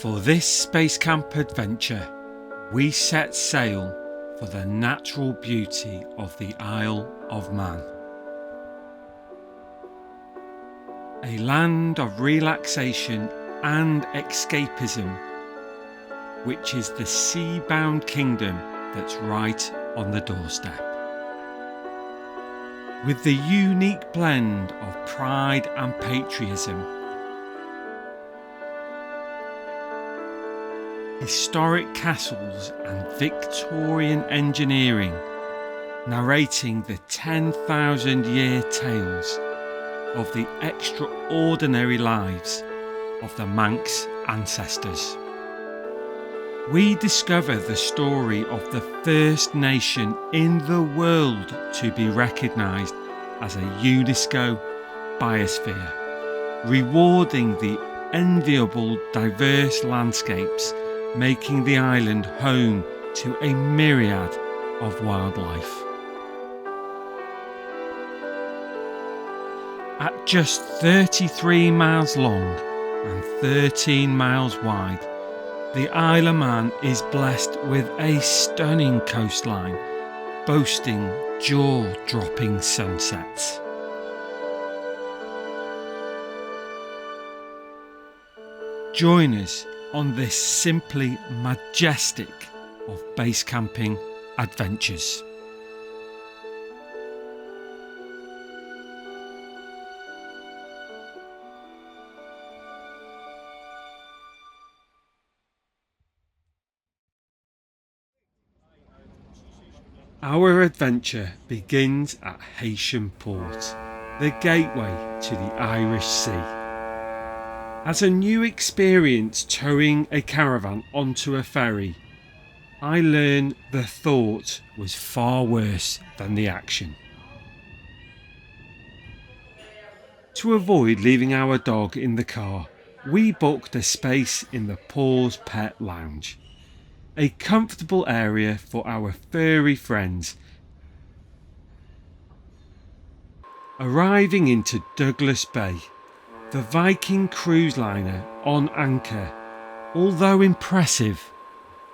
For this Basecamp adventure, we set sail for the natural beauty of the Isle of Man. A land of relaxation and escapism, which is the sea-bound kingdom that's right on the doorstep. With the unique blend of pride and patriotism, historic castles and Victorian engineering, narrating the 10,000-year tales of the extraordinary lives of the Manx ancestors. We discover the story of the first nation in the world to be recognised as a UNESCO biosphere, rewarding the enviable diverse landscapes, making the island home to a myriad of wildlife. At just 33 miles long and 13 miles wide, the Isle of Man is blessed with a stunning coastline, boasting jaw-dropping sunsets. Join us on this simply majestic of base camping adventures. Our adventure begins at Haitian Port, the gateway to the Irish Sea. As a new experience towing a caravan onto a ferry, I learned the thought was far worse than the action. To avoid leaving our dog in the car, we booked a space in the Paul's Pet Lounge, a comfortable area for our furry friends. Arriving into Douglas Bay, the Viking cruise liner on anchor, although impressive,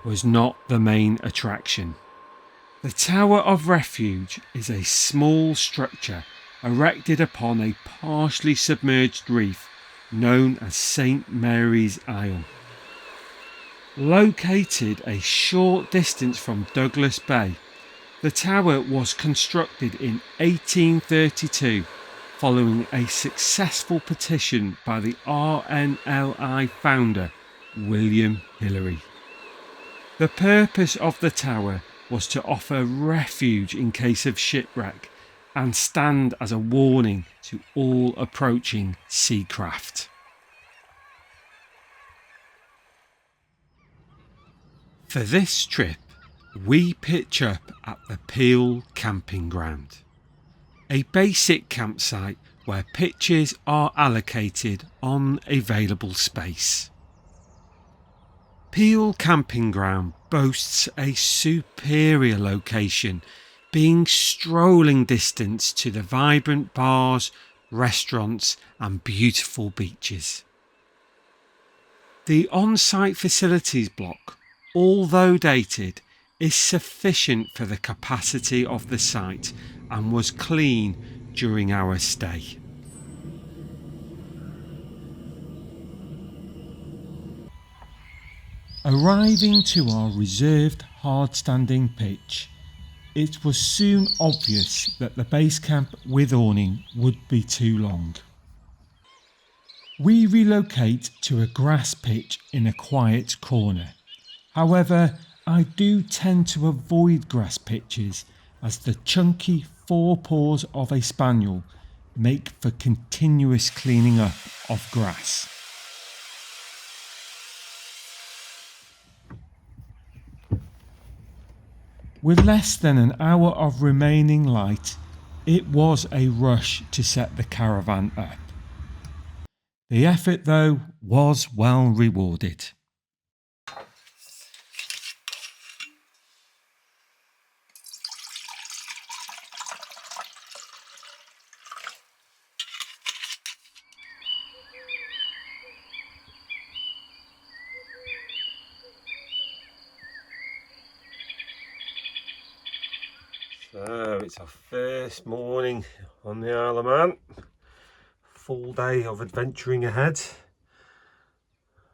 was not the main attraction. The Tower of Refuge is a small structure erected upon a partially submerged reef known as St Mary's Isle. Located a short distance from Douglas Bay, the tower was constructed in 1832 following a successful petition by the RNLI founder William Hillary. The purpose of the tower was to offer refuge in case of shipwreck and stand as a warning to all approaching seacraft. For this trip, we pitch up at the Peel Camping Ground, a basic campsite where pitches are allocated on available space. Peel Camping Ground boasts a superior location, being strolling distance to the vibrant bars, restaurants and beautiful beaches. The on-site facilities block, although dated, is sufficient for the capacity of the site and was clean during our stay. Arriving to our reserved hard-standing pitch, it was soon obvious that the base camp with awning would be too long. We relocate to a grass pitch in a quiet corner. However, I do tend to avoid grass pitches as the chunky forepaws of a spaniel make for continuous cleaning up of grass. With less than an hour of remaining light, it was a rush to set the caravan up. The effort, though, was well rewarded. So it's our first morning on the Isle of Man. Full day of adventuring ahead.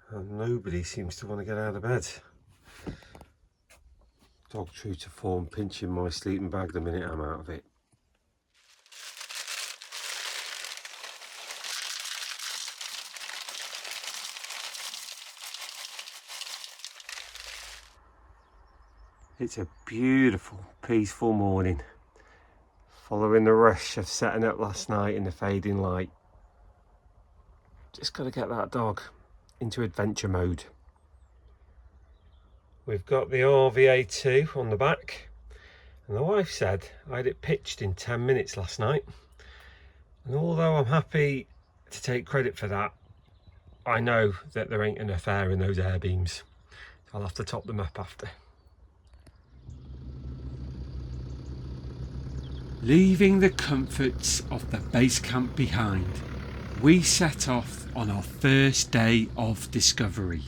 And nobody seems to want to get out of bed. Dog true to form, pinching my sleeping bag the minute I'm out of it. It's a beautiful, peaceful morning. Following the rush of setting up last night in the fading light. Just got to get that dog into adventure mode. We've got the RVA2 on the back, and the wife said I had it pitched in 10 minutes last night. And although I'm happy to take credit for that, I know that there ain't enough air in those air beams. I'll have to top them up after. Leaving the comforts of the base camp behind, we set off on our first day of discovery.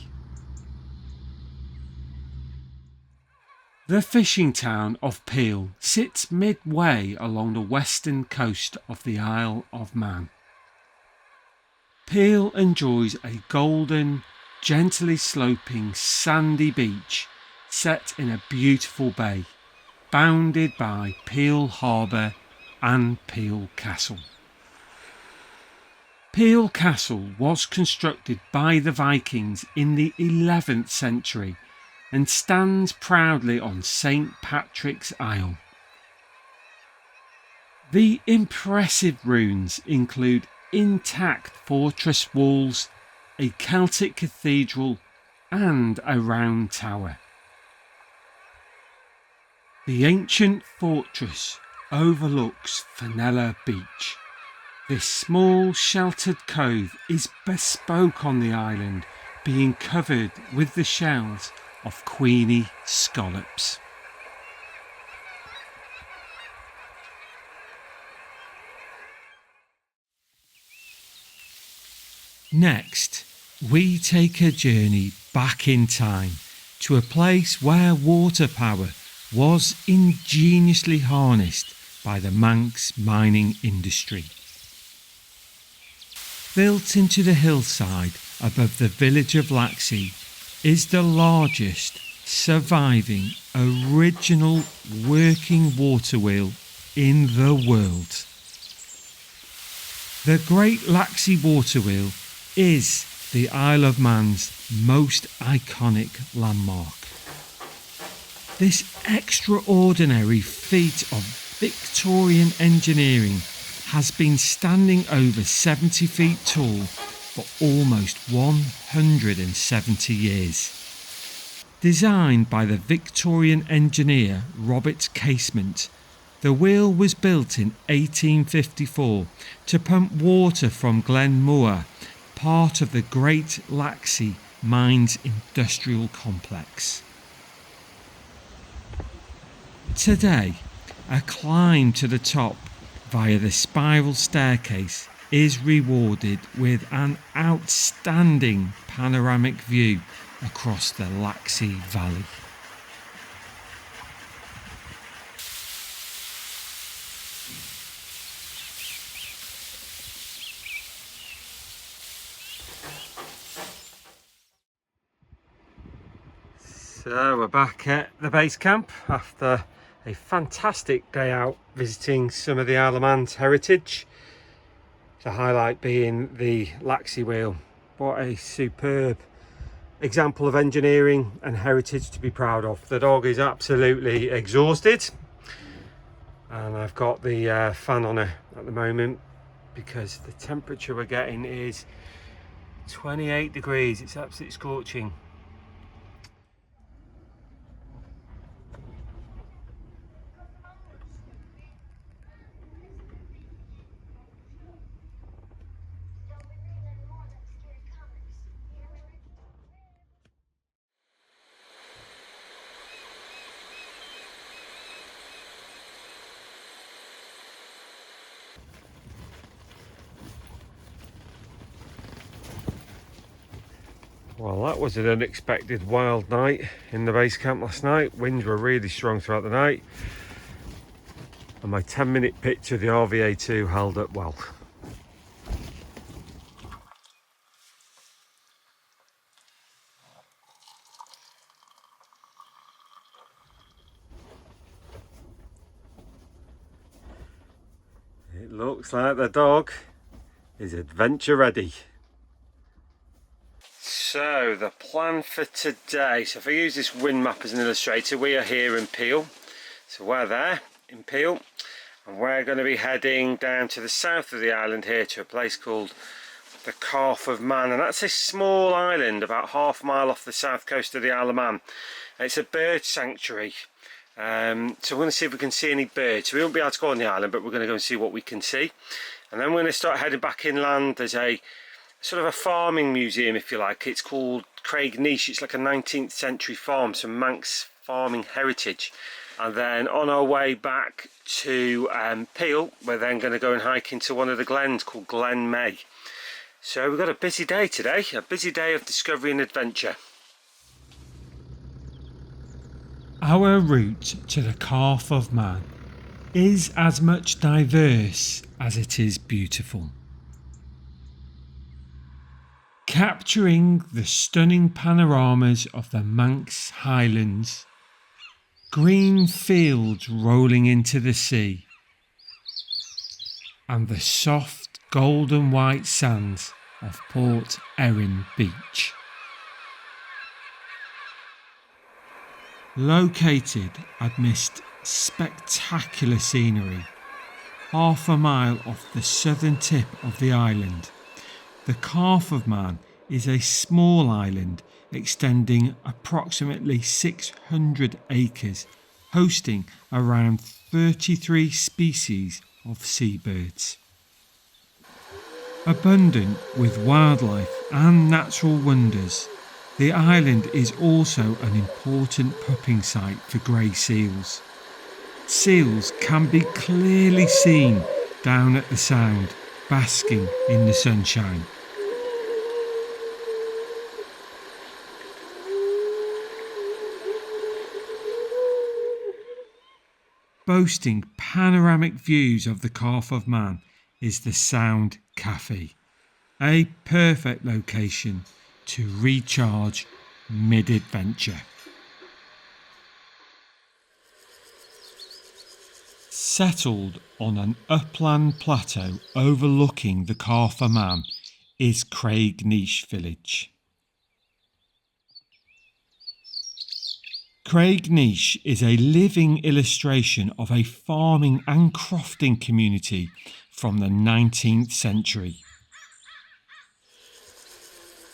The fishing town of Peel sits midway along the western coast of the Isle of Man. Peel enjoys a golden, gently sloping sandy beach set in a beautiful bay, bounded by Peel Harbour and Peel Castle. Peel Castle was constructed by the Vikings in the 11th century and stands proudly on St. Patrick's Isle. The impressive ruins include intact fortress walls, a Celtic cathedral and a round tower. The ancient fortress overlooks Fenella Beach. This small sheltered cove is bespoke on the island, being covered with the shells of Queenie scallops. Next, we take a journey back in time to a place where water power was ingeniously harnessed by the Manx mining industry. Built into the hillside above the village of Laxey is the largest surviving original working water wheel in the world. The Great Laxey Water Wheel is the Isle of Man's most iconic landmark. This extraordinary feat of Victorian engineering has been standing over 70 feet tall for almost 170 years. Designed by the Victorian engineer Robert Casement, the wheel was built in 1854 to pump water from Glen Maye, part of the Great Laxey Mines Industrial Complex. Today, a climb to the top via the spiral staircase is rewarded with an outstanding panoramic view across the Laxey Valley. So we're back at the base camp after a fantastic day out visiting some of the Isle of Man's heritage. The highlight being the Laxey wheel. What a superb example of engineering and heritage to be proud of. The dog is absolutely exhausted, and I've got the fan on her at the moment because the temperature we're getting is 28 degrees. It's absolutely scorching. Well, that was an unexpected wild night in the base camp last night. Winds were really strong throughout the night. and my 10-minute picture of the RVA2 held up well. It looks like the dog is adventure ready. So the plan for today, so if I use this wind map as an illustrator, we are here in Peel. So we're there in Peel, and we're going to be heading down to the south of the island here to a place called the Calf of Man, and that's a small island about half a mile off the south coast of the Isle of Man. It's a bird sanctuary, so we're going to see if we can see any birds. We won't be able to go on the island, but we're going to go and see what we can see, and then we're going to start heading back inland. There's a sort of a farming museum, if you like. It's called Cregneash. It's like a 19th century farm, some Manx farming heritage. And then on our way back to Peel, we're then going to go and hike into one of the glens called Glen Maye. So we've got a busy day today, a busy day of discovery and adventure. Our route to the Calf of Man is as much diverse as it is beautiful. Capturing the stunning panoramas of the Manx Highlands, green fields rolling into the sea, and the soft golden white sands of Port Erin Beach. Located amidst spectacular scenery, half a mile off the southern tip of the island, the Calf of Man is a small island extending approximately 600 acres, hosting around 33 species of seabirds. Abundant with wildlife and natural wonders, the island is also an important pupping site for grey seals. Seals can be clearly seen down at the sound, basking in the sunshine. Boasting panoramic views of the Calf of Man is the Sound Cafe, a perfect location to recharge mid-adventure. Settled on an upland plateau overlooking the Calf of Man is Cregneash village. Cregneash is a living illustration of a farming and crofting community from the 19th century.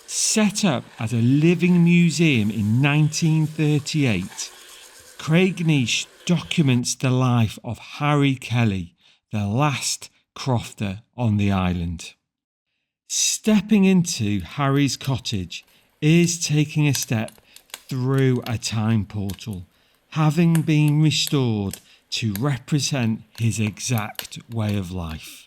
Set up as a living museum in 1938, Cregneash documents the life of Harry Kelly, the last crofter on the island. Stepping into Harry's cottage is taking a step through a time portal, having been restored to represent his exact way of life.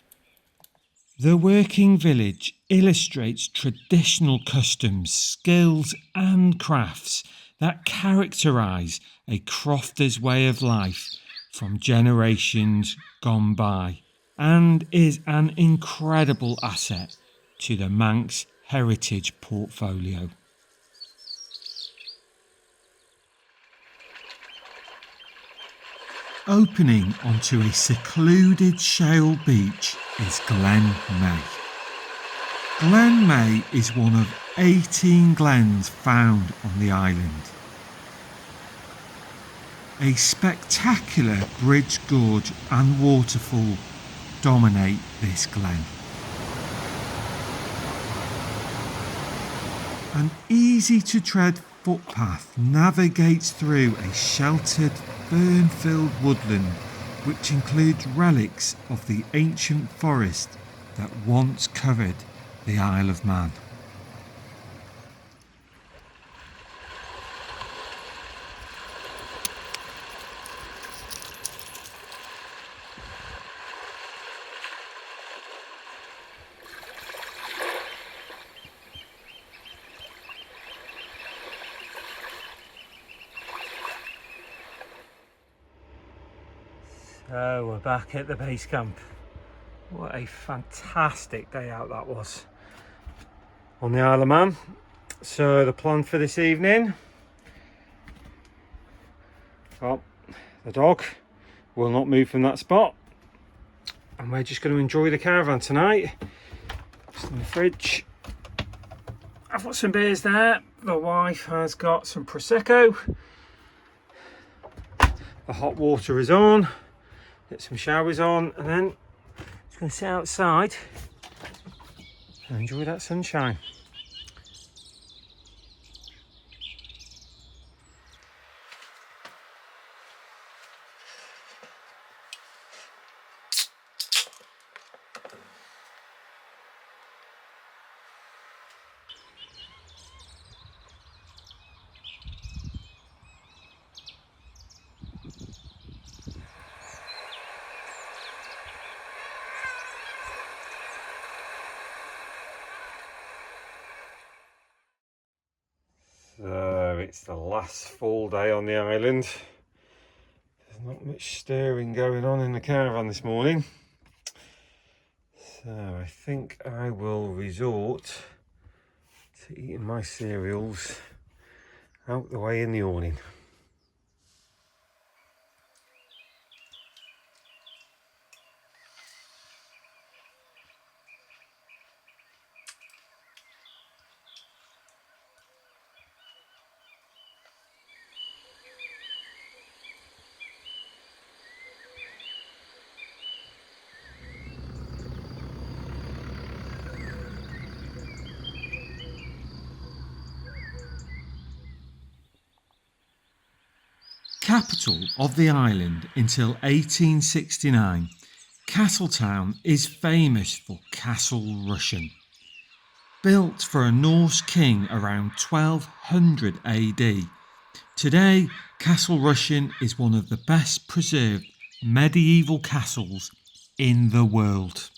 The working village illustrates traditional customs, skills and crafts that characterise a crofter's way of life from generations gone by, and is an incredible asset to the Manx heritage portfolio. Opening onto a secluded shale beach is Glen Maye. Glen Maye is one of 18 glens found on the island. A spectacular bridge, gorge and waterfall dominate this glen. An easy-to-tread footpath navigates through a sheltered, fern-filled woodland which includes relics of the ancient forest that once covered the Isle of Man. So we're back at the base camp. What a fantastic day out that was on the Isle of Man. So the plan for this evening, well, the dog will not move from that spot and we're just going to enjoy the caravan tonight. Just in the fridge, I've got some beers there. The wife has got some Prosecco. The hot water is on. Get some showers on and then just going to sit outside and enjoy that sunshine. So it's the last full day on the island. There's not much stirring going on in the caravan this morning. So I think I will resort to eating my cereals out the way in the awning. Capital of the island until 1869, Castletown is famous for Castle Rushen. Built for a Norse king around 1200 AD, today Castle Rushen is one of the best preserved medieval castles in the world.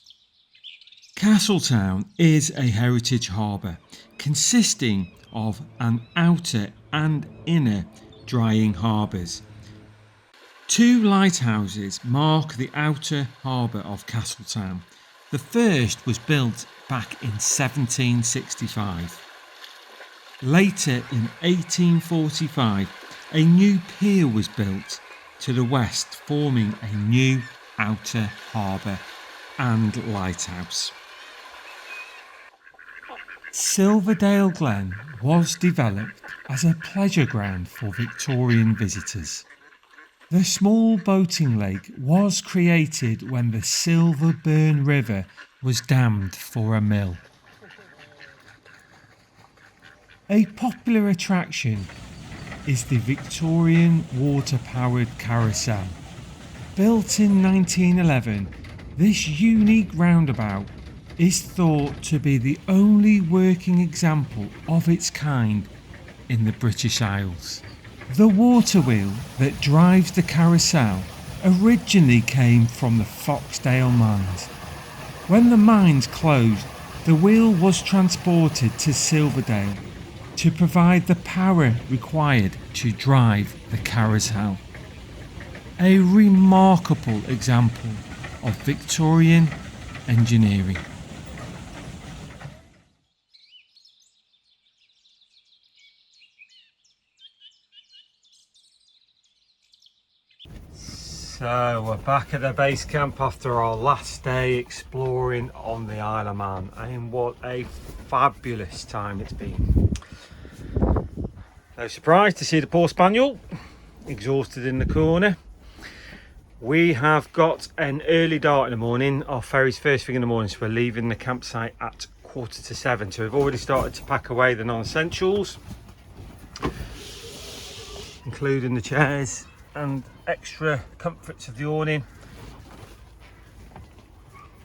Castletown is a heritage harbour consisting of an outer and inner drying harbours. Two lighthouses mark the outer harbour of Castletown. The first was built back in 1765. Later in 1845, a new pier was built to the west, forming a new outer harbour and lighthouse. Silverdale Glen was developed as a pleasure ground for Victorian visitors. The small boating lake was created when the Silverburn River was dammed for a mill. A popular attraction is the Victorian water-powered carousel. Built in 1911, this unique roundabout is thought to be the only working example of its kind in the British Isles. The water wheel that drives the carousel originally came from the Foxdale mines. When the mines closed, the wheel was transported to Silverdale to provide the power required to drive the carousel. A remarkable example of Victorian engineering. So we're back at the base camp after our last day exploring on the Isle of Man, and what a fabulous time it's been. No surprise to see the poor spaniel exhausted in the corner. We have got an early dart in the morning. Our ferry's first thing in the morning, so we're leaving the campsite at 7:15. So we've already started to pack away the non-essentials, including the chairs and extra comforts of the awning,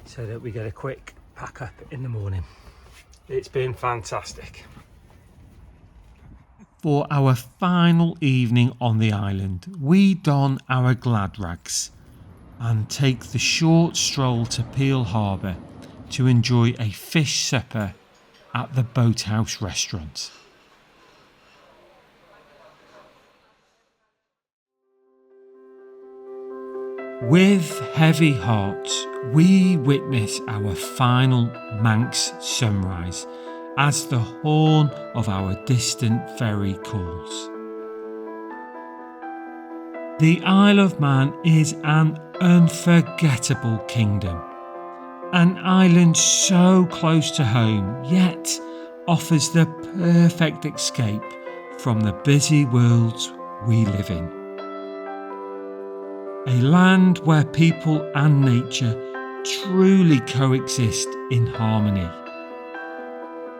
so that we get a quick pack up in the morning. It's been fantastic. For our final evening on the island, we don our glad rags and take the short stroll to Peel Harbour to enjoy a fish supper at the Boathouse restaurant. With heavy hearts, we witness our final Manx sunrise as the horn of our distant ferry calls. The Isle of Man is an unforgettable kingdom, an island so close to home yet offers the perfect escape from the busy worlds we live in. A land where people and nature truly coexist in harmony.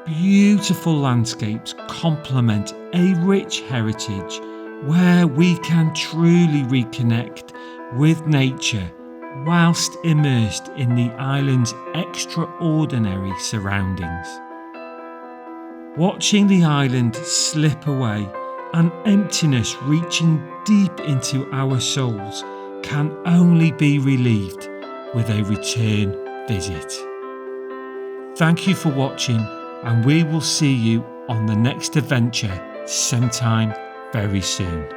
Beautiful landscapes complement a rich heritage where we can truly reconnect with nature whilst immersed in the island's extraordinary surroundings. Watching the island slip away and emptiness reaching deep into our souls can only be relieved with a return visit. Thank you for watching, and we will see you on the next adventure sometime very soon.